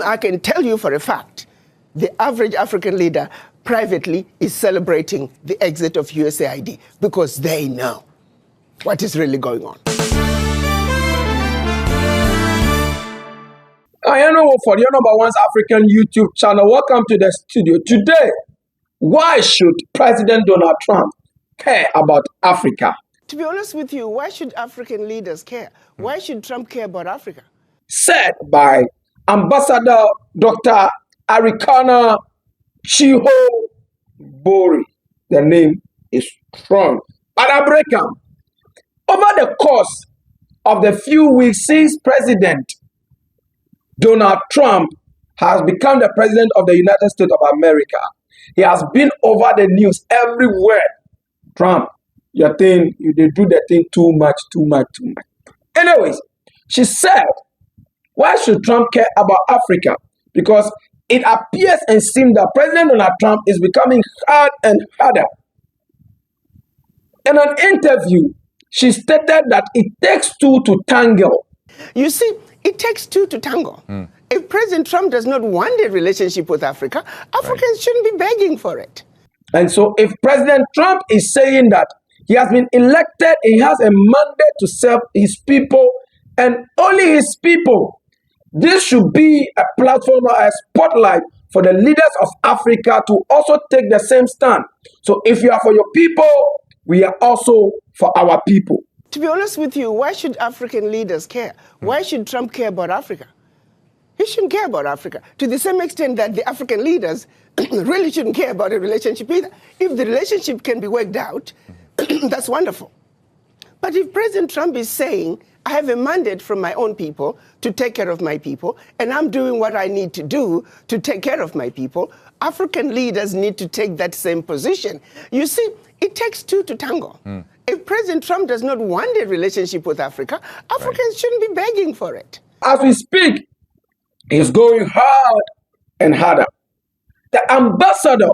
I can tell you for a fact, the average African leader privately is celebrating the exit of USAID because they know what is really going on. I know for your number one African YouTube channel. Welcome to the studio. Today, why should President Donald Trump care about Africa? To be honest with you, why should African leaders care? Why should Trump care about Africa? Said by Ambassador Dr. Arikana Chihombori. The name is strong. But I break down. Over the course of the few weeks since President Donald Trump has become the president of the United States of America, he has been over the news everywhere. Trump, your thing, you do the thing too much. Anyways, she said, why should Trump care about Africa? Because it appears and seems that President Donald Trump is becoming hard and harder. In an interview, she stated that it takes two to tangle. You see, it takes two to tango. If President Trump does not want a relationship with Africa, Africans shouldn't be begging for it. And so if President Trump is saying that he has been elected, he has a mandate to serve his people and only his people, this should be a platform or a spotlight for the leaders of Africa to also take the same stand. So if you are for your people, we are also for our people. To be honest with you, why should African leaders care? Why should Trump care about Africa? He shouldn't care about Africa to the same extent that the African leaders really shouldn't care about a relationship either. If the relationship can be worked out, that's wonderful. But if President Trump is saying, I have a mandate from my own people to take care of my people, and I'm doing what I need to do to take care of my people, African leaders need to take that same position. You see, it takes two to tango. If President Trump does not want a relationship with Africa, Africans shouldn't be begging for it. As we speak, it's going hard and harder. The ambassador,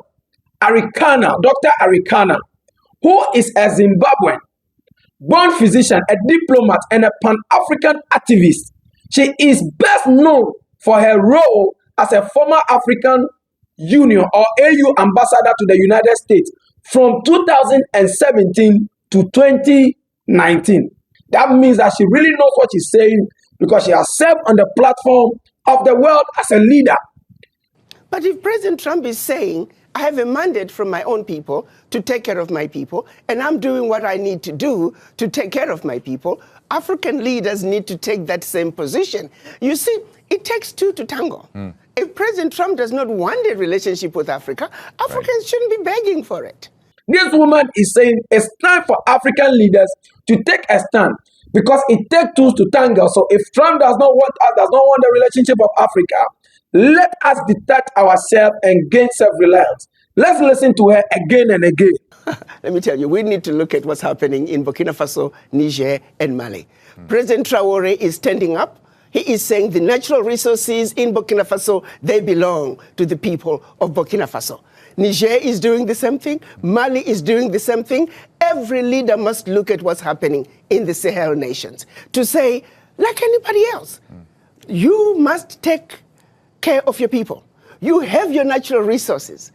Arikana, Dr. Arikana, who is a Zimbabwean, born physician, a diplomat, and a Pan-African activist. She is best known for her role as a former African Union or AU ambassador to the United States from 2017 to 2019. That means that she really knows what she's saying because she has served on the platform of the world as a leader. But if President Trump is saying, I have a mandate from my own people to take care of my people, and I'm doing what I need to do to take care of my people, African leaders need to take that same position. You see, it takes two to tango. If President Trump does not want a relationship with Africa, Africans shouldn't be begging for it. This woman is saying it's time for African leaders to take a stand because it takes two to tango. So if Trump does not want us, does not want the relationship of Africa, let us detach ourselves and gain self-reliance. Let's listen to her again and again. Let me tell you, we need to look at what's happening in Burkina Faso, Niger, and Mali. President Traoré is standing up. He is saying the natural resources in Burkina Faso, they belong to the people of Burkina Faso. Niger is doing the same thing. Mali is doing the same thing. Every leader must look at what's happening in the Sahel nations to say, like anybody else, you must take care of your people. You have your natural resources.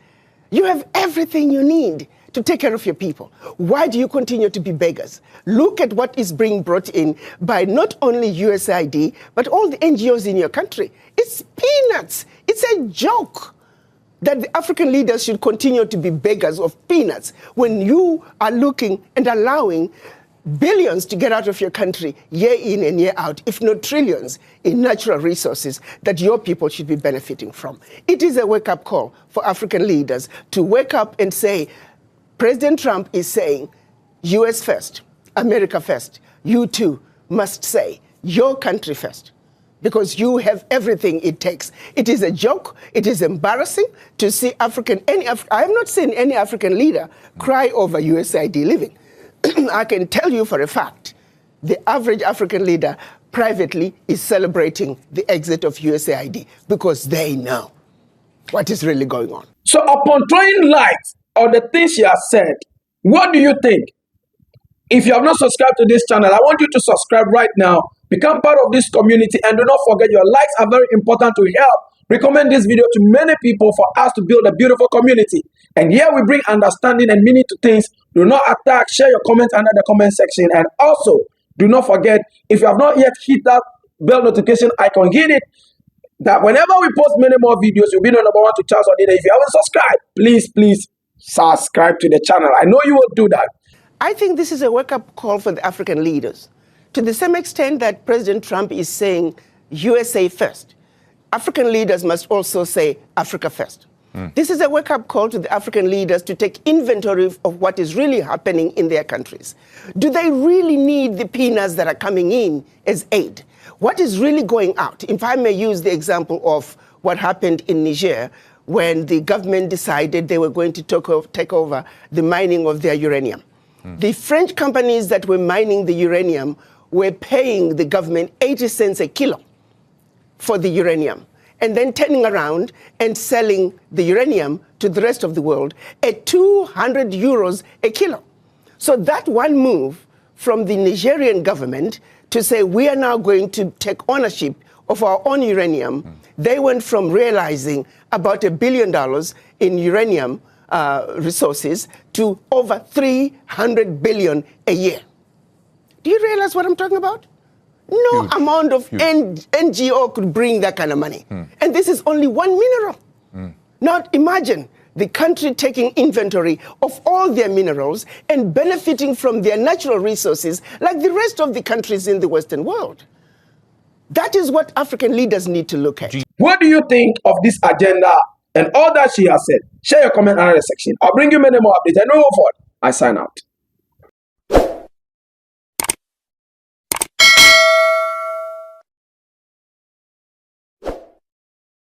You have everything you need to take care of your people. Why do you continue to be beggars? Look at what is being brought in by not only USAID, but all the NGOs in your country. It's peanuts. It's a joke that the African leaders should continue to be beggars of peanuts when you are looking and allowing billions to get out of your country year in and year out, if not trillions, in natural resources that your people should be benefiting from. It is a wake-up call for African leaders to wake up and say, President Trump is saying, US first, America first. You too must say, your country first, because you have everything it takes. It is a joke. It is embarrassing to see I have not seen any African leader cry over USAID living. I can tell you for a fact, the average African leader privately is celebrating the exit of USAID because they know what is really going on. So upon throwing light on the things she has said, what do you think? If you have not subscribed to this channel, I want you to subscribe right now. Become part of this community and do not forget your likes are very important to help Recommend this video to many people for us to build a beautiful community. And here we bring understanding and meaning to things. Do not attack. Share your comments under the comment section. And also, do not forget, if you have not yet hit that bell notification icon, hit it. That whenever we post many more videos, you'll be the number one to Charles on it. If you haven't subscribed, please subscribe to the channel. I know you will do that. I think this is a wake-up call for the African leaders. To the same extent that President Trump is saying USA first, African leaders must also say Africa first. This is a wake-up call to the African leaders to take inventory of what is really happening in their countries. Do they really need the peanuts that are coming in as aid? What is really going out? If I may use the example of what happened in Niger when the government decided they were going to take over the mining of their uranium. The French companies that were mining the uranium were paying the government 80 cents a kilo for the uranium, and then turning around and selling the uranium to the rest of the world at 200 euros a kilo. So that one move from the Nigerian government to say we are now going to take ownership of our own uranium, they went from realizing about $1 billion in uranium resources to over 300 billion a year. Do you realize what I'm talking about? No amount of NGO could bring that kind of money. And this is only one mineral. Now imagine the country taking inventory of all their minerals and benefiting from their natural resources like the rest of the countries in the Western world. That is what African leaders need to look at. What do you think of this agenda and all that she has said? Share your comment under the section. I'll bring you many more updates. I know what. I sign out.